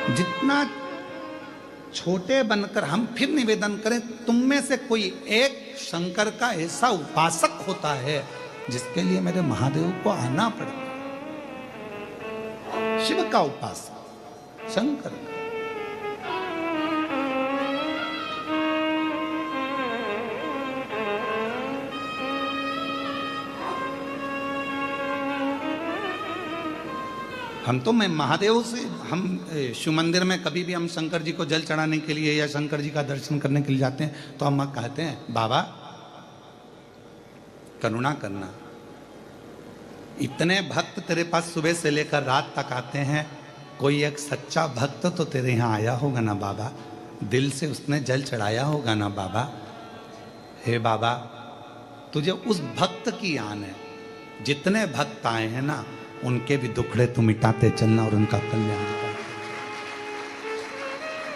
जितना छोटे बनकर हम फिर निवेदन करें, तुम में से कोई एक शंकर का ऐसा उपासक होता है जिसके लिए मेरे महादेव को आना पड़ता। शिव का उपासक, शंकर का। हम तो मैं महादेव से, हम शिव मंदिर में कभी भी हम शंकर जी को जल चढ़ाने के लिए या शंकर जी का दर्शन करने के लिए जाते हैं तो हम कहते हैं बाबा करुणा करना, इतने भक्त तेरे पास सुबह से लेकर रात तक आते हैं, कोई एक सच्चा भक्त तो तेरे यहाँ आया होगा ना बाबा, दिल से उसने जल चढ़ाया होगा ना बाबा। हे बाबा तुझे उस भक्त की आन है, जितने भक्त आए हैं ना उनके भी दुखड़े तू मिटाते चलना और उनका कल्याण कर।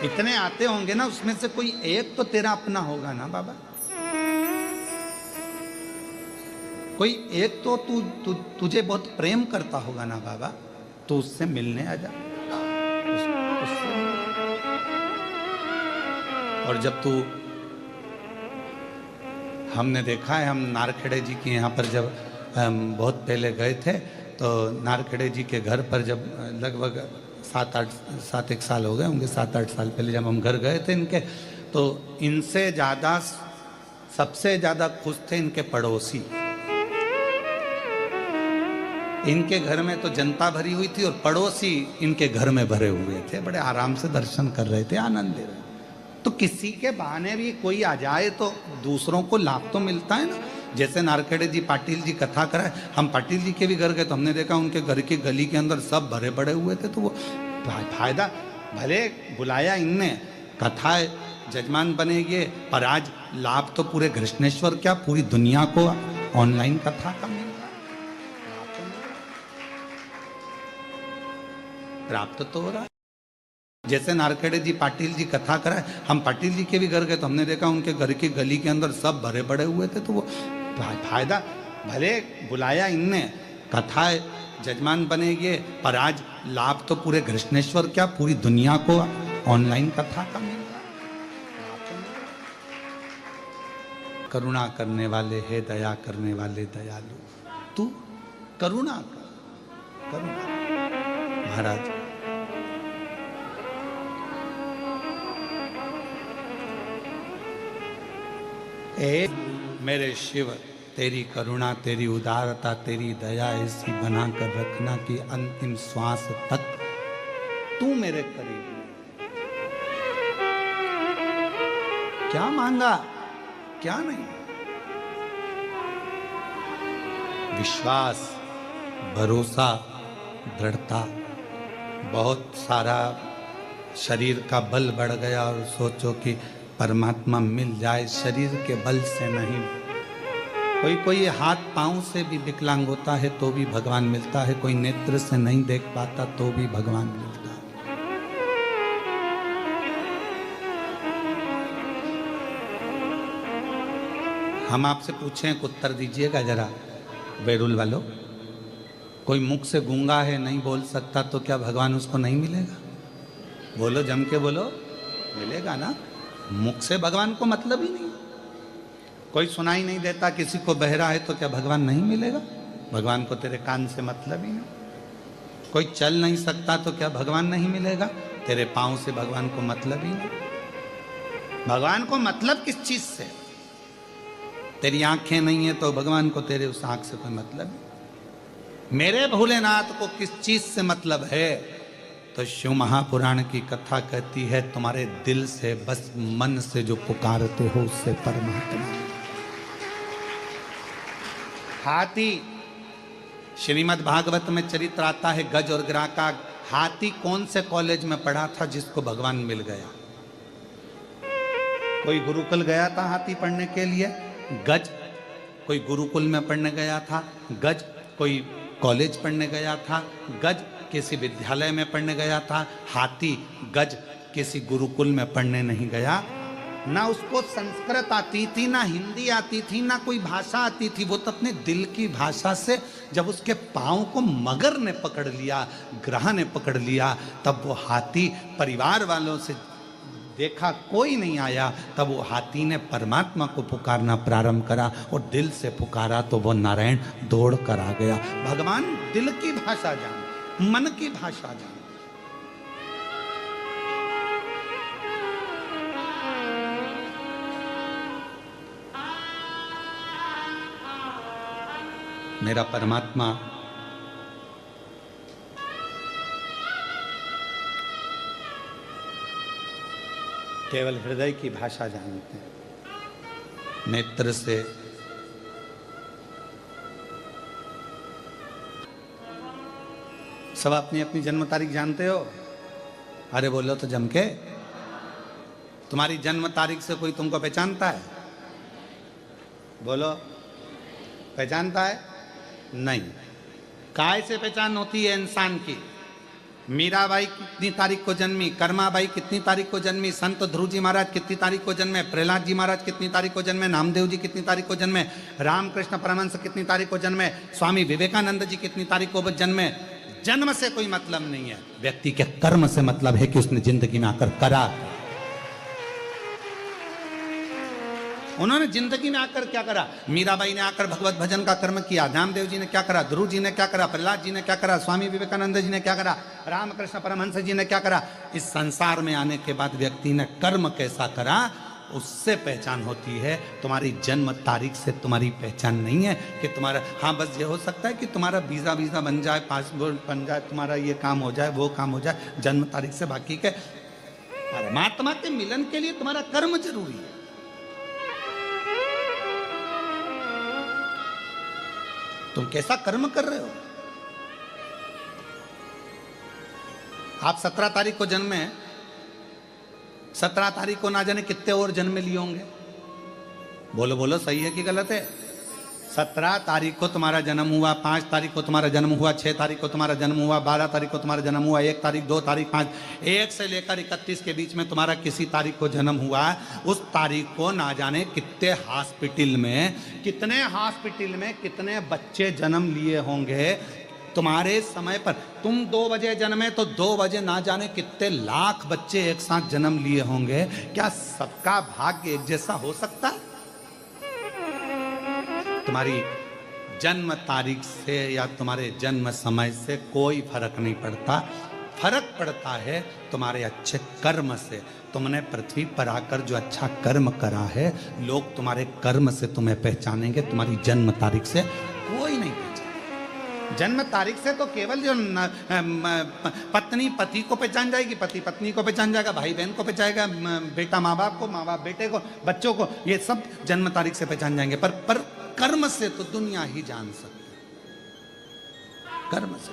इतने आते होंगे ना, उसमें से कोई एक तो तेरा अपना होगा ना बाबा, कोई एक तो तुझे बहुत प्रेम करता होगा ना बाबा, तो उससे मिलने आ जा। और जब तू, हमने देखा है, हम नारखेड़े जी के यहाँ पर जब बहुत पहले गए थे तो नारखेड़े जी के घर पर जब लगभग 7-8 साल हो गए होंगे, 7-8 साल पहले जब हम घर गए थे इनके, तो इनसे ज़्यादा सबसे ज़्यादा खुश थे इनके पड़ोसी। इनके घर में तो जनता भरी हुई थी और पड़ोसी इनके घर में भरे हुए थे, बड़े आराम से दर्शन कर रहे थे, आनंद ले रहे। तो किसी के बहाने भी कोई आ जाए तो दूसरों को लाभ तो मिलता है ना। जैसे नारखेड़े जी पाटिल जी कथा कराए, हम पाटिल जी के भी घर गए तो हमने देखा उनके घर की गली के अंदर सब भरे पड़े हुए थे, तो वो फायदा, भले बुलाया इनने, कथा जजमान बनेंगे, पर आज लाभ तो पूरे कृष्णेश्वर क्या पूरी दुनिया को ऑनलाइन कथा का मिल रहा है, प्राप्त तो हो रहा है। जैसे नारखेड़े जी पाटिल जी कथा कराए, हम पाटिल जी के भी घर गए तो हमने देखा उनके घर की गली के अंदर सब भरे पड़े हुए थे, तो वो फायदा, भले बुलाया इनने, कथा जजमान बनेंगे, पर आज लाभ तो पूरे कृष्णेश्वर क्या पूरी दुनिया को ऑनलाइन कथा का मिल रहा है। करुणा करने वाले है दया करने वाले दयालु, तू करुणा कर, करुणा। महाराज ए मेरे शिव, तेरी करुणा, तेरी उदारता, तेरी दया ऐसी बना कर रखना कि अंतिम श्वास तक तू मेरे करीब। क्या मांगा क्या नहीं, विश्वास, भरोसा, दृढ़ता, बहुत सारा शरीर का बल बढ़ गया और सोचो कि परमात्मा मिल जाए, शरीर के बल से नहीं। कोई हाथ पांव से भी विकलांग होता है तो भी भगवान मिलता है, कोई नेत्र से नहीं देख पाता तो भी भगवान मिलता है। हम आपसे पूछें, उत्तर दीजिएगा जरा बैरुल वालों, कोई मुख से गूंगा है, नहीं बोल सकता, तो क्या भगवान उसको नहीं मिलेगा? बोलो, जम के बोलो, मिलेगा ना। मुख से भगवान को मतलब ही नहीं। कोई सुनाई नहीं देता, किसी को बहरा है, तो क्या भगवान नहीं मिलेगा? भगवान को तेरे कान से मतलब ही नहीं। कोई चल नहीं सकता तो क्या भगवान नहीं मिलेगा? तेरे पांव से भगवान को मतलब ही नहीं। भगवान को मतलब किस चीज से? तेरी आंखें नहीं है तो भगवान को तेरे उस आंख से कोई मतलब नहीं। मेरे भोलेनाथ को किस चीज से मतलब है? तो शिव महापुराण की कथा कहती है, तुम्हारे दिल से, बस मन से जो पुकारते हो उससे परमात्मा। हाथी, श्रीमद् भागवत में चरित्र आता है गज और गिरा का। हाथी कौन से कॉलेज में पढ़ा था जिसको भगवान मिल गया? कोई गुरुकुल गया था हाथी पढ़ने के लिए, गज कोई गुरुकुल में पढ़ने गया था, गज कोई कॉलेज पढ़ने गया था, गज किसी विद्यालय में पढ़ने गया था। हाथी गज किसी गुरुकुल में पढ़ने नहीं गया, ना उसको संस्कृत आती थी, ना हिंदी आती थी, ना कोई भाषा आती थी। वो तो अपने दिल की भाषा से, जब उसके पाँव को मगर ने पकड़ लिया, ग्रह ने पकड़ लिया, तब वो हाथी परिवार वालों से देखा कोई नहीं आया, तब वो हाथी ने परमात्मा को पुकारना प्रारंभ करा और दिल से पुकारा तो वो नारायण दौड़ कर आ गया। भगवान दिल की भाषा जान, मन की भाषा जान। मेरा परमात्मा केवल हृदय की भाषा जानते हैं, नेत्र से सब अपनी अपनी जन्म तारीख जानते हो? अरे बोलो तो जम के। तुम्हारी जन्म तारीख से कोई तुमको पहचानता है? बोलो, पहचानता है? नहीं। काय से पहचान होती है इंसान की? मीराबाई कितनी तारीख को जन्मी, कर्माबाई कितनी तारीख को जन्मी, संत ध्रुव जी महाराज कितनी तारीख को जन्मे, प्रहलाद जी महाराज कितनी तारीख को जन्मे, नामदेव जी कितनी तारीख को जन्मे, रामकृष्ण परमहंस कितनी तारीख को जन्मे, स्वामी विवेकानंद जी कितनी तारीख को जन्मे। जन्म से कोई मतलब नहीं है, व्यक्ति के कर्म से मतलब है कि उसने जिंदगी में आकर करा। उन्होंने जिंदगी में आकर क्या करा? मीराबाई ने आकर भगवत भजन का कर्म किया, नामदेव जी ने क्या करा, ध्रुव जी ने क्या करा, प्रहलाद जी ने क्या करा, स्वामी विवेकानंद जी ने क्या करा, रामकृष्ण परमहंस जी ने क्या करा। इस संसार में आने के बाद व्यक्ति ने कर्म कैसा करा, उससे पहचान होती है। तुम्हारी जन्म तारीख से तुम्हारी पहचान नहीं है कि तुम्हारा, हाँ बस ये हो सकता है कि तुम्हारा वीजा बन जाए, पासपोर्ट बन जाए, तुम्हारा ये काम हो जाए, वो काम हो जाए जन्म तारीख से। बाकी के परमात्मा के मिलन के लिए तुम्हारा कर्म जरूरी है। तुम कैसा कर्म कर रहे हो? आप 17 तारीख को जन्मे, 17 तारीख को ना जाने कितने और जन्म लिए होंगे। बोलो बोलो, सही है कि गलत है? 17 तारीख को तुम्हारा जन्म हुआ, 5 तारीख को तुम्हारा जन्म हुआ, 6 तारीख को तुम्हारा जन्म हुआ, 12 तारीख को तुम्हारा जन्म हुआ, 1 तारीख, 2 तारीख, 5, 1 से लेकर 31 के बीच में तुम्हारा किसी तारीख को जन्म हुआ। उस तारीख को ना जाने कितने हॉस्पिटल में कितने बच्चे जन्म लिए होंगे तुम्हारे समय पर। तुम 2 बजे जन्मे तो 2 बजे ना जाने कितने लाख बच्चे एक साथ जन्म लिए होंगे। क्या सबका भाग्य एक जैसा हो सकता है? तुम्हारी जन्म तारीख से या तुम्हारे जन्म समय से कोई फर्क नहीं पड़ता। फर्क पड़ता है तुम्हारे अच्छे कर्म से। तुमने पृथ्वी पर आकर जो अच्छा कर्म करा है, लोग तुम्हारे कर्म से तुम्हें पहचानेंगे, तुम्हारी जन्म तारीख से कोई नहीं पहचानेगा। जन्म तारीख से तो केवल जो पत्नी पति को पहचान जाएगी, पति पत्नी को पहचान जाएगा, भाई बहन को पहचानेगा, बेटा माँ बाप को, माँ बाप बेटे को, बच्चों को, ये सब जन्म तारीख से पहचान जाएंगे। पर कर्म से तो दुनिया ही जान सकती है, कर्म से।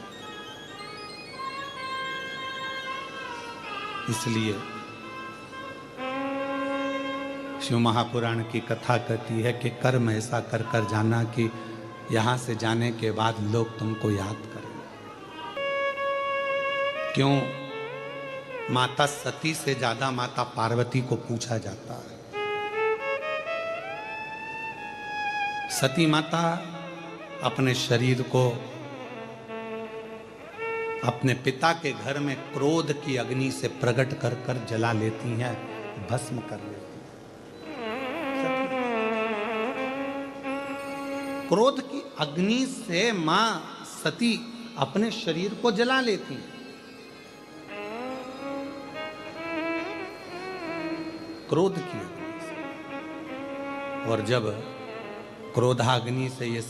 इसलिए शिव महापुराण की कथा कहती है कि कर्म ऐसा कर कर जाना कि यहां से जाने के बाद लोग तुमको याद करेंगे। क्यों? माता सती से ज्यादा माता पार्वती को पूछा जाता है। सती माता अपने शरीर को अपने पिता के घर में क्रोध की अग्नि से प्रकट कर कर जला लेती हैं, भस्म कर लेती हैं। क्रोध की अग्नि से मां सती अपने शरीर को जला लेती हैं। क्रोध की अग्नि से। और जब क्रोधाग्नि से ये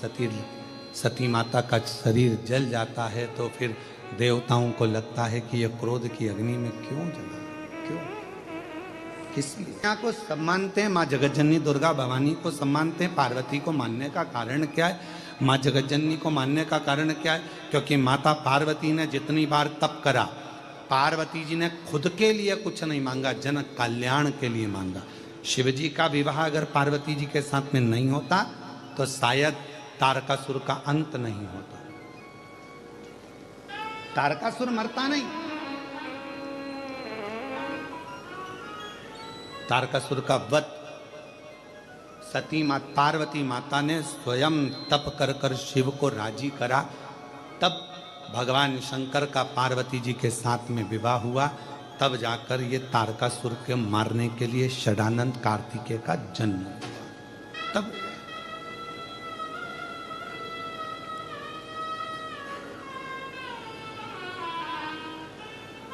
सती माता का शरीर जल जाता है तो फिर देवताओं को लगता है कि ये क्रोध की अग्नि में क्यों जला, क्यों, किस लिए? माँ को सम्मानते हैं, माँ जगतजननी दुर्गा भवानी को सम्मानते हैं। पार्वती को मानने का कारण क्या है? माँ जगतजननी को मानने का कारण क्या है? क्योंकि माता पार्वती ने जितनी बार तप करा, पार्वती जी ने खुद के लिए कुछ नहीं मांगा, जन कल्याण के लिए मांगा। शिवजी का विवाह अगर पार्वती जी के साथ में नहीं होता तो शायद तारकासुर का अंत नहीं होता। तारकासुर मरता नहीं। तारकासुर का वध सती माँ पार्वती माता ने स्वयं तप कर कर शिव को राजी करा, तब भगवान शंकर का पार्वती जी के साथ में विवाह हुआ, तब जाकर ये तारकासुर के मारने के लिए षडानंद कार्तिकेय का जन्म हुआ। तब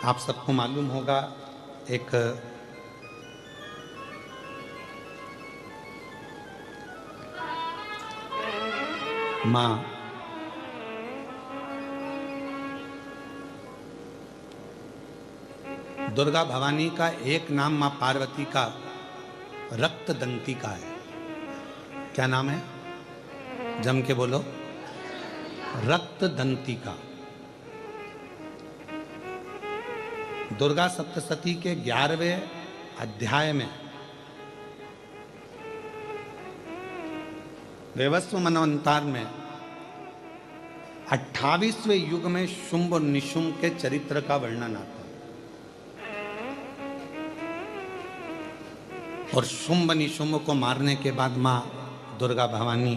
आप सबको मालूम होगा, एक माँ दुर्गा भवानी का एक नाम माँ पार्वती का रक्त दंती का है। क्या नाम है? जम के बोलो। रक्त दंती का। दुर्गा सप्तशती के 11वें अध्याय में वैवस्व मनवंतार में 28वें युग में शुंभ और निशुंभ के चरित्र का वर्णन आता है। और शुंभ निशुंभ को मारने के बाद मां दुर्गा भवानी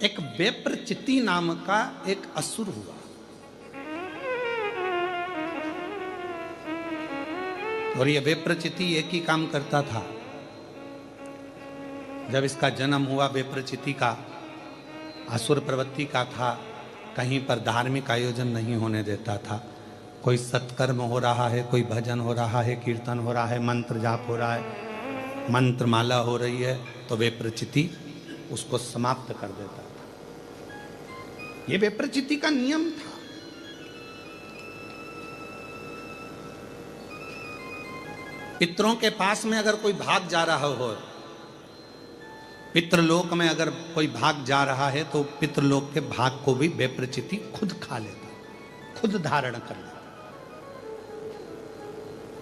एक वेप्रचिति नाम का एक असुर हुआ। और यह वेप्रचिति एक ही काम करता था। जब इसका जन्म हुआ वेप्रचिति का, असुर प्रवृत्ति का था, कहीं पर धार्मिक आयोजन नहीं होने देता था। कोई सत्कर्म हो रहा है, कोई भजन हो रहा है, कीर्तन हो रहा है, मंत्र जाप हो रहा है, मंत्र माला हो रही है, तो वेप्रचिति उसको समाप्त कर देता था। यह वेप्रचिति का नियम था। पितरों के पास में अगर कोई भाग जा रहा हो, पितृलोक में अगर कोई भाग जा रहा है, तो पितृलोक के भाग को भी वेप्रचिति खुद खा लेता, खुद धारण कर लेता।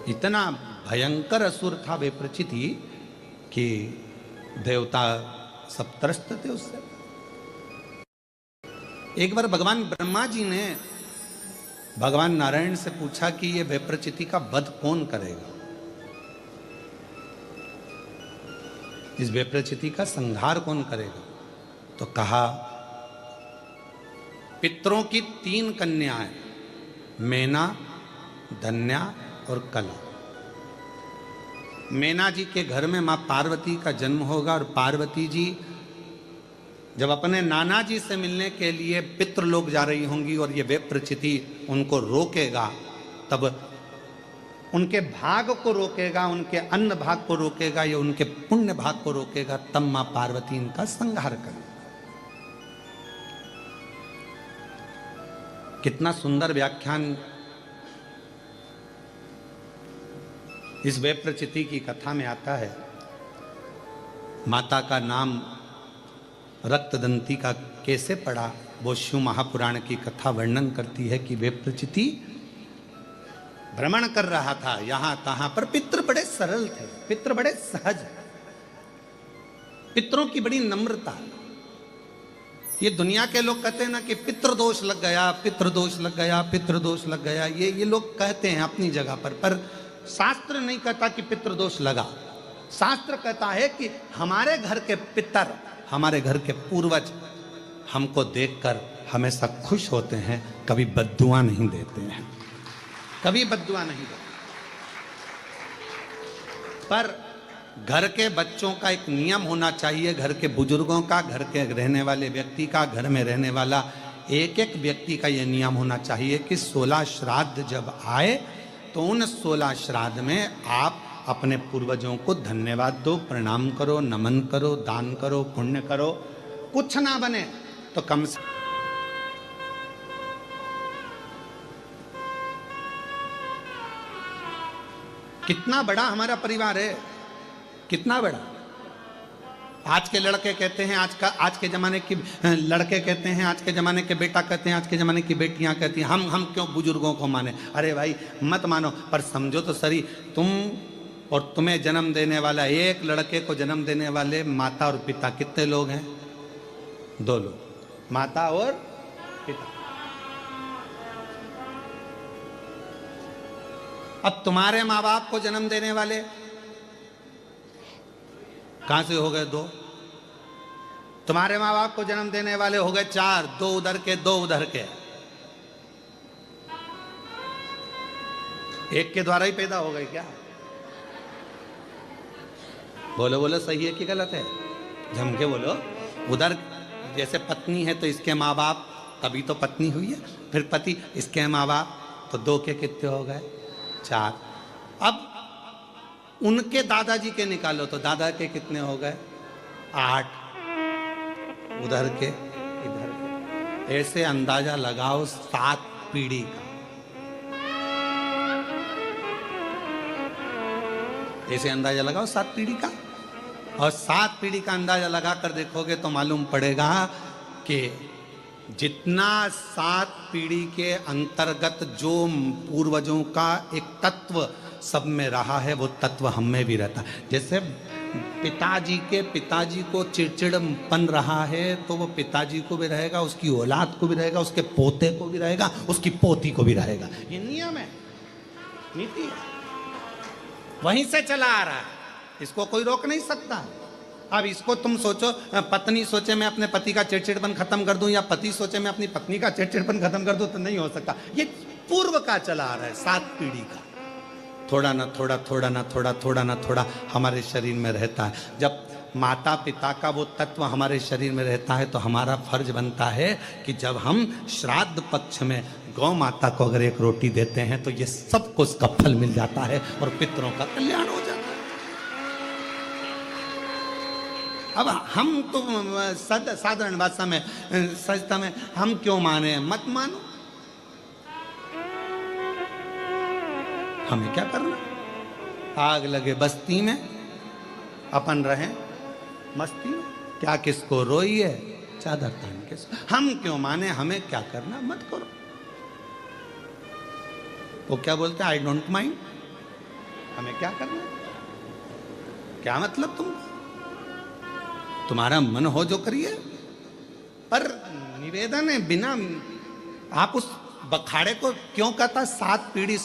इतना भयंकर असुर था वेप्रचिति कि देवता सब त्रस्त थे उससे। एक बार भगवान ब्रह्मा जी ने भगवान नारायण से पूछा कि ये वेप्रचिति का वध कौन करेगा, इस वेप्रचिति का संहार कौन करेगा? तो कहा, पितरों की 3 कन्याएं, मैना, धन्या और कला। मैना जी के घर में मां पार्वती का जन्म होगा और पार्वती जी जब अपने नाना जी से मिलने के लिए पितृलोक जा रही होंगी और ये वेप्रचिति उनको रोकेगा, तब उनके भाग को रोकेगा, उनके अन्न भाग को रोकेगा या उनके पुण्य भाग को रोकेगा, तब मां पार्वती इनका संहार करेगी। कितना सुंदर व्याख्यान इस वेप्रचिति की कथा में आता है। माता का नाम रक्तदंती का कैसे पड़ा, वो शिव महापुराण की कथा वर्णन करती है कि वेप्रचिति भ्रमण कर रहा था यहां तहां पर। पितृ बड़े सरल थे, पितृ बड़े सहज, पितरों की बड़ी नम्रता। ये दुनिया के लोग कहते हैं ना कि पितृदोष लग गया, पितृदोष लग गया, पितृदोष लग गया, ये लोग कहते हैं अपनी जगह पर शास्त्र नहीं कहता कि पितृदोष लगा। शास्त्र कहता है कि हमारे घर के पितर, हमारे घर के पूर्वज हमको देखकर हमेशा खुश होते हैं, कभी बद्दुआ नहीं देते हैं, कभी बद्दुआ नहीं देते। पर घर के बच्चों का एक नियम होना चाहिए, घर के बुजुर्गों का, घर के रहने वाले व्यक्ति का, घर में रहने वाला एक एक व्यक्ति का यह नियम होना चाहिए कि 16 श्राद्ध जब आए तो उन 16 श्राद्ध में आप अपने पूर्वजों को धन्यवाद दो, प्रणाम करो, नमन करो, दान करो, पुण्य करो। कुछ ना बने तो कम से कितना बड़ा हमारा परिवार है, कितना बड़ा। आज के लड़के कहते हैं, आज के जमाने की लड़के कहते हैं, आज के जमाने के बेटा कहते हैं, आज के जमाने की बेटियां कहती हैं हम क्यों बुजुर्गों को माने। अरे भाई मत मानो, पर समझो तो सही, तुम और तुम्हें जन्म देने वाला, एक लड़के को जन्म देने वाले माता और पिता कितने लोग हैं? 2 लोग, माता और पिता। अब तुम्हारे माँ बाप को जन्म देने वाले कहां से हो गए? 2। तुम्हारे माँ बाप को जन्म देने वाले हो गए 4, 2 उधर के 2 उधर के, एक के द्वारा ही पैदा हो गए क्या? बोलो बोलो, सही है कि गलत है? जम के बोलो। उधर जैसे पत्नी है तो इसके माँ बाप, तभी तो पत्नी हुई है, फिर पति, इसके माँ बाप, तो 2 के कितने हो गए? 4। अब उनके दादाजी के निकालो तो दादा के कितने हो गए? 8, उधर के इधर के, ऐसे अंदाजा लगाओ 7 पीढ़ी का। ऐसे अंदाजा लगाओ 7 पीढ़ी का, और 7 पीढ़ी का अंदाजा लगाकर देखोगे तो मालूम पड़ेगा कि जितना 7 पीढ़ी के अंतर्गत जो पूर्वजों का एक तत्व सब में रहा है, वो तत्व हम में भी रहता है। जैसे पिताजी को चिड़चिड़पन रहा है तो वो पिताजी को भी रहेगा, उसकी औलाद को भी रहेगा, उसके पोते को भी रहेगा, उसकी पोती को भी रहेगा। ये नियम है, नीति है, वहीं से चला आ रहा है, इसको कोई रोक नहीं सकता। अब इसको तुम सोचो, पत्नी सोचे मैं अपने पति का चिड़चिड़पन खत्म कर दूं, या पति सोचे मैं अपनी पत्नी का चिड़चिड़पन खत्म कर दूं, तो नहीं हो सकता। ये पूर्व का चला आ रहा है, 7 पीढ़ी का। थोड़ा ना थोड़ा, थोड़ा ना थोड़ा, थोड़ा ना थोड़ा हमारे शरीर में रहता है। जब माता पिता का वो तत्व हमारे शरीर में रहता है तो हमारा फर्ज बनता है कि जब हम श्राद्ध पक्ष में गौ माता को अगर एक रोटी देते हैं तो ये सबको उसका फल मिल जाता है और पितरों का कल्याण हो जाता है। अब हम तो साधारण भाषा में, सजता में, हम क्यों माने? मत मानो, हमें क्या करना? आग लगे बस्ती में, अपन रहें मस्ती में, क्या किसको रोई है चादर तान के। हम क्यों माने? हमें क्या करना? मत करो। वो क्या बोलते हैं? आई डोंट माइंड, हमें क्या करना? क्या मतलब? तुम्हारा मन हो जो करिए, पर निवेदन है, बिना आप उस बखाड़े को क्यों कहता? 7 पीढ़ी